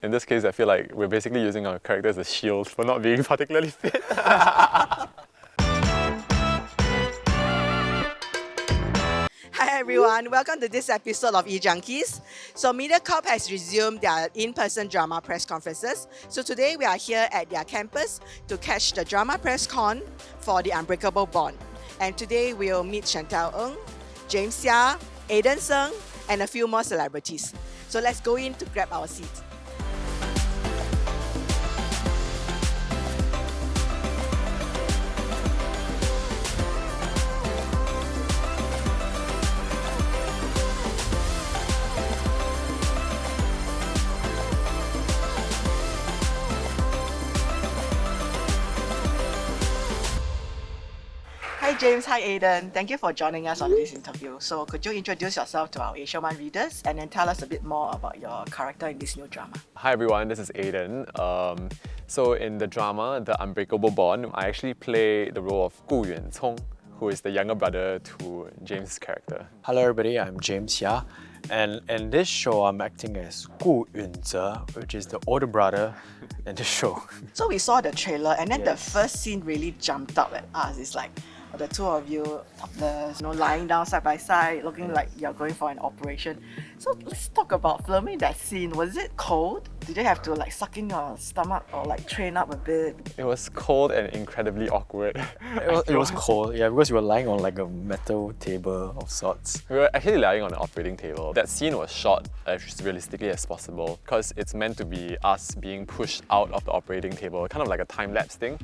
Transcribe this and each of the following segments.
In this case, I feel like we're basically using our character as a shield for not being particularly fit. Hi everyone, welcome to this episode of E-Junkies. So MediaCorp has resumed their in-person drama press conferences. So today we are here at their campus to catch the drama press con for the Unbreakable Bond. And today we'll meet Chantal Ng, James Seah, Ayden and a few more celebrities. So let's go in to grab our seats. Hi James, hi Ayden. Thank you for joining us on this interview. So could you introduce yourself to our AsiaOne readers and then tell us a bit more about your character in this new drama? Hi everyone, this is Ayden. So in the drama, The Unbreakable Bond, I actually play the role of Gu Yuancong, who is the younger brother to James' character. Hello everybody, I'm James Seah, and in this show I'm acting as Gu Yunze, which is the older brother in the show. So we saw the trailer and then Yes. the first scene really jumped out at us. It's like the two of you topless, lying down side by side, looking like you're going for an operation. So let's talk about filming that scene. Was it cold? Did you have to suck in your stomach or train up a bit? It was cold and incredibly awkward. It was cold, yeah, because we were lying on a metal table of sorts. We were actually lying on an operating table. That scene was shot as realistically as possible because it's meant to be us being pushed out of the operating table, kind of like a time-lapse thing,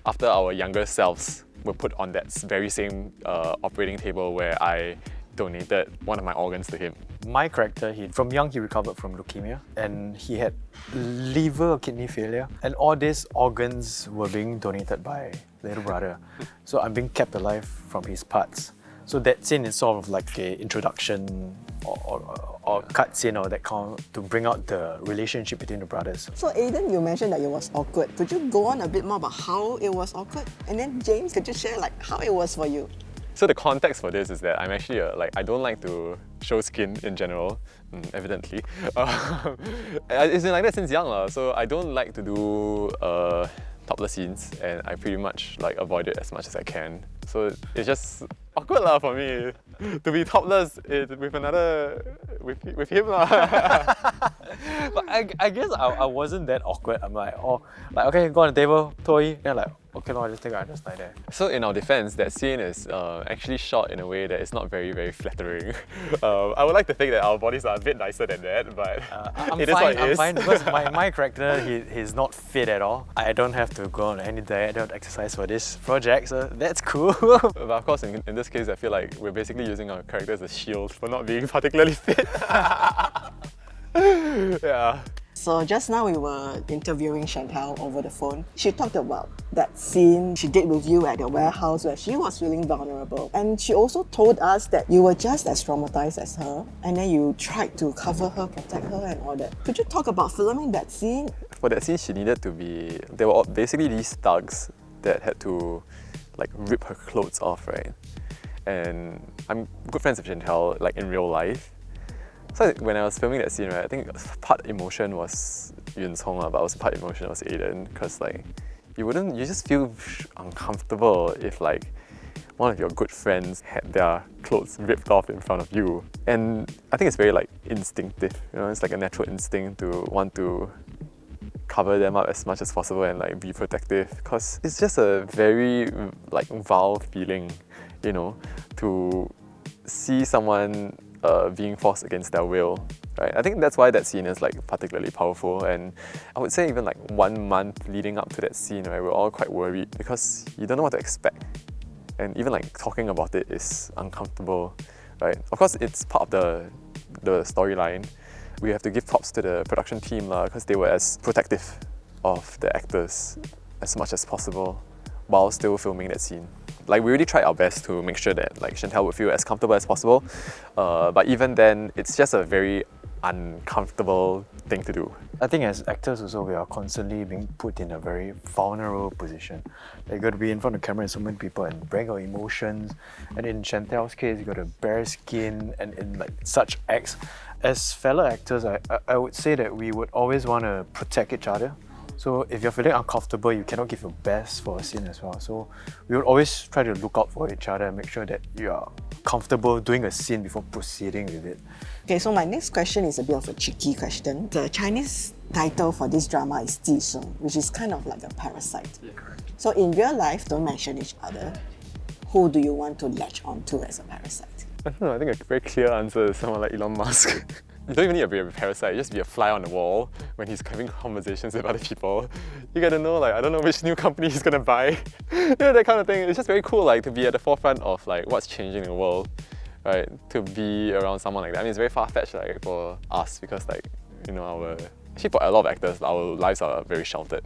after our younger selves were put on that very same operating table where I donated one of my organs to him. My character, from young he recovered from leukemia and he had liver or kidney failure, and all these organs were being donated by little brother. So I'm being kept alive from his parts. So that scene is sort of like an introduction or cut scene or that kind to bring out the relationship between the brothers. So Ayden, you mentioned that it was awkward. Could you go on a bit more about how it was awkward? And then James, could you share how it was for you? So the context for this is that I'm actually I don't like to show skin in general, evidently. It's been like that since young, so I don't like to do topless scenes, and I pretty much avoid it as much as I can. So it's just awkward for me to be topless with him But I guess I wasn't that awkward. I'm okay, go on the table, toy, and okay, no, I just think I just lie there. So in our defense, that scene is actually shot in a way that is not very, very flattering. I would like to think that our bodies are a bit nicer than that, but it is what it is. I'm fine because my character, he's not fit at all. I don't have to go on any diet, I don't exercise for this project, so that's cool. But of course, in this case, I feel like we're basically using our character as a shield for not being particularly fit. Yeah. So just now we were interviewing Chantal over the phone. She talked about that scene she did with you at the warehouse where she was feeling vulnerable. And she also told us that you were just as traumatized as her and then you tried to cover her, protect her and all that. Could you talk about filming that scene? For that scene, she needed to be... There were basically these thugs that had to rip her clothes off, right? And I'm good friends with Chantal in real life. So when I was filming that scene, right, I think part emotion was Yuancong, but also part emotion was Ayden, because you just feel uncomfortable if one of your good friends had their clothes ripped off in front of you. And I think it's very instinctive, it's a natural instinct to want to cover them up as much as possible and be protective, because it's just a very vile feeling, to see someone being forced against their will, right? I think that's why that scene is particularly powerful, and I would say even 1 month leading up to that scene, right, we're all quite worried because you don't know what to expect, and even talking about it is uncomfortable, right? Of course, it's part of the storyline. We have to give props to the production team because they were as protective of the actors as much as possible while still filming that scene. We really tried our best to make sure that Chantal would feel as comfortable as possible, but even then, it's just a very uncomfortable thing to do. I think as actors also, we are constantly being put in a very vulnerable position. You got to be in front of the camera and so many people and bring our emotions. And in Chantal's case, you got to bare skin, and in such acts, As fellow actors, I would say that we would always want to protect each other. So if you're feeling uncomfortable, you cannot give your best for a scene as well. So we would always try to look out for each other and make sure that you are comfortable doing a scene before proceeding with it. Okay, so my next question is a bit of a tricky question. The Chinese title for this drama is 寄生, which is kind of like a parasite. Yeah, correct. So in real life, don't mention each other. Who do you want to latch onto as a parasite? I don't know, I think a very clear answer is someone like Elon Musk. You don't even need to be a parasite, just be a fly on the wall when he's having conversations with other people. You gotta know, like, I don't know which new company he's gonna buy. You know, that kind of thing. It's just very cool, like, to be at the forefront of like what's changing in the world, right? To be around someone like that. I mean, it's very far-fetched, like, for us because, like, you know, actually for a lot of actors, our lives are very sheltered.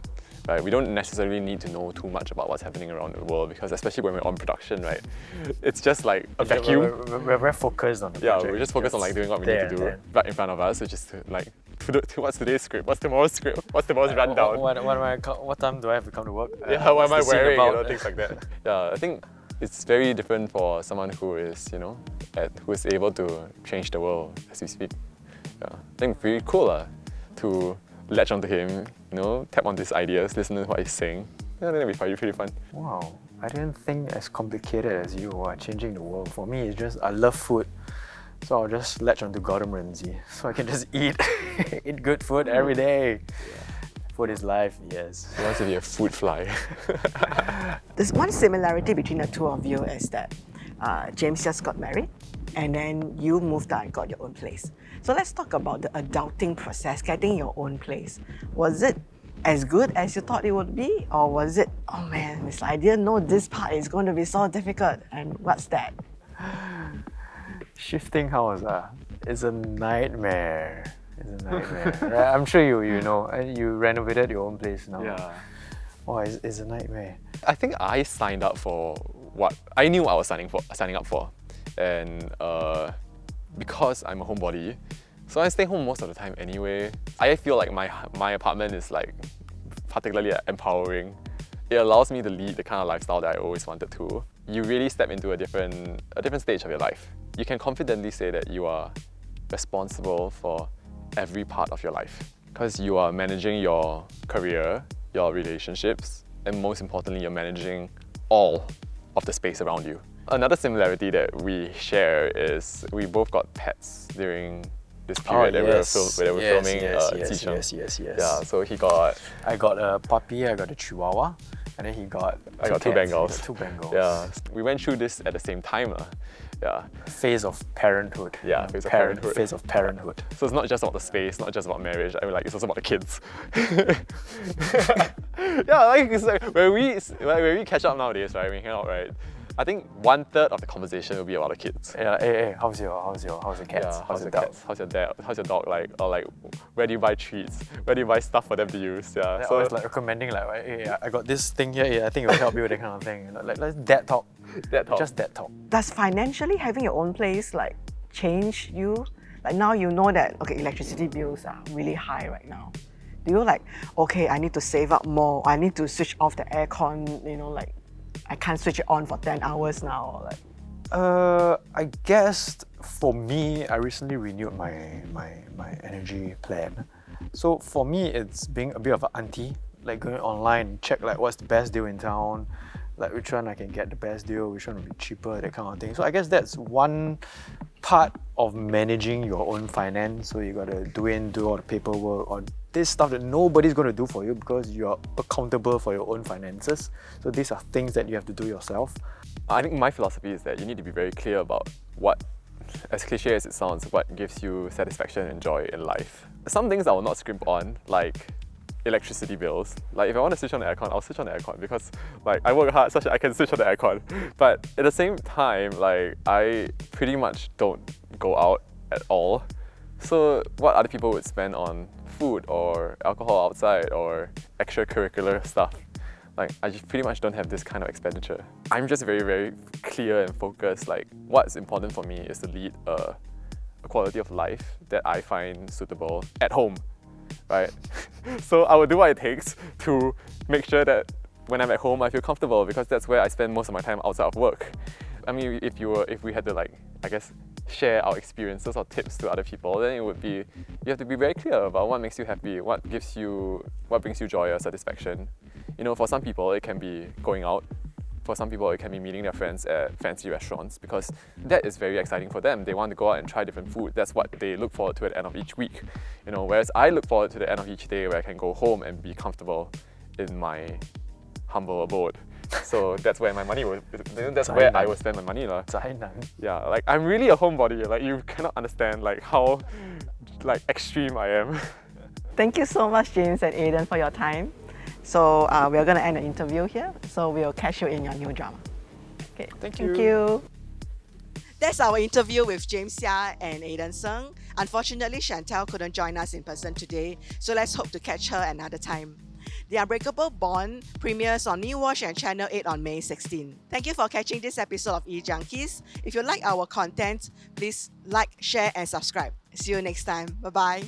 Right? We don't necessarily need to know too much about what's happening around the world because especially when we're on production, right? It's just like a vacuum. We're very focused on the project. Yeah, we're just focused on like doing what we need to do right in front of us, which is to like, what's today's script? What's tomorrow's script? What's tomorrow's rundown? What time do I have to come to work? Yeah, what am I wearing? You know, things like that. Yeah, I think it's very different for someone who is, you know, who is able to change the world as we speak. Yeah, I think pretty cool to latch onto him, you know, tap on his ideas, listen to what he's saying. Yeah, that'd be pretty fun. Wow, I didn't think as complicated as you are changing the world. For me, it's just I love food, so I'll just latch onto Gordon Ramsay, so I can just eat, eat good food every day. Yeah. Food is life, yes. He wants to be a food fly. There's one similarity between the two of you is that James just got married and then you moved out and got your own place. So let's talk about the adulting process, getting your own place. Was it as good as you thought it would be? Or was it, oh man, I didn't know this part is going to be so difficult. And what's that? Shifting house is a nightmare. It's a nightmare. Right? I'm sure you know, you renovated your own place now. Yeah. Oh, it's a nightmare. I think I signed up for what I knew I was signing up for, and because I'm a homebody, so I stay home most of the time anyway. I feel like my apartment is like particularly empowering. It allows me to lead the kind of lifestyle that I always wanted to. You really step into a different stage of your life. You can confidently say that you are responsible for every part of your life because you are managing your career, your relationships, and most importantly, you're managing all of the space around you. Another similarity that we share is we both got pets during this period that we were filming Yes. Yeah, so I got a puppy, I got a chihuahua, and then I got two Bengals. Two Bengals. Yeah, we went through this at the same time. Yeah. Phase of parenthood. Yeah, phase of parenthood. Phase of parenthood. So it's not just about the space, not just about marriage. I mean, like, it's also about the kids. Yeah, like, it's like when we catch up nowadays, right? We hang out, right? I think 1/3 of the conversation will be about the kids. Yeah, hey, how's your cats? Yeah, how's your cats? How's your dad? How's your dog? Like, or like, where do you buy treats? Where do you buy stuff for them to use? Yeah. So it's like recommending, like, hey, I got this thing here. I think it will help you with that kind of thing. Like, let's dad talk. Just dad talk. Does financially having your own place like change you? Like now you know that okay, electricity bills are really high right now. Do you like, okay, I need to save up more. I need to switch off the aircon. You know, like I can't switch it on for 10 hours now. Or like. I guess for me, I recently renewed my energy plan. So for me, it's being a bit of an auntie, like going online, check like what's the best deal in town, like which one I can get the best deal, which one will be cheaper, that kind of thing. So I guess that's one part of managing your own finance. So you gotta do all the paperwork or this stuff that nobody's gonna do for you because you're accountable for your own finances. So these are things that you have to do yourself. I think my philosophy is that you need to be very clear about what, as cliche as it sounds, what gives you satisfaction and joy in life. Some things I will not scrimp on, like electricity bills. Like if I want to switch on the aircon, I'll switch on the aircon because like I work hard such that I can switch on the aircon. But at the same time, like I pretty much don't go out at all. So what other people would spend on food or alcohol outside or extracurricular stuff, like I just pretty much don't have this kind of expenditure. I'm just very, very clear and focused. Like what's important for me is to lead a quality of life that I find suitable at home, right? So I will do what it takes to make sure that when I'm at home I feel comfortable because that's where I spend most of my time outside of work. I mean, if we had to like, I guess, share our experiences or tips to other people, then it would be, you have to be very clear about what makes you happy, what brings you joy or satisfaction. You know, for some people it can be going out. For some people it can be meeting their friends at fancy restaurants, because that is very exciting for them. They want to go out and try different food. That's what they look forward to at the end of each week. You know, whereas I look forward to the end of each day where I can go home and be comfortable in my humble abode. So that's where my money will, that's where I will spend my money. Yeah, like I'm really a homebody. Like you cannot understand like how like extreme I am. Thank you so much, James and Ayden, for your time. So we're going to end the interview here. So we'll catch you in your new drama. Okay. Thank you. Thank you. That's our interview with James Seah and Ayden Seng. Unfortunately, Chantel couldn't join us in person today, so let's hope to catch her another time. The Unbreakable Bond premieres on New Watch and Channel 8 on May 16. Thank you for catching this episode of E-Junkies. If you like our content, please like, share and subscribe. See you next time. Bye-bye.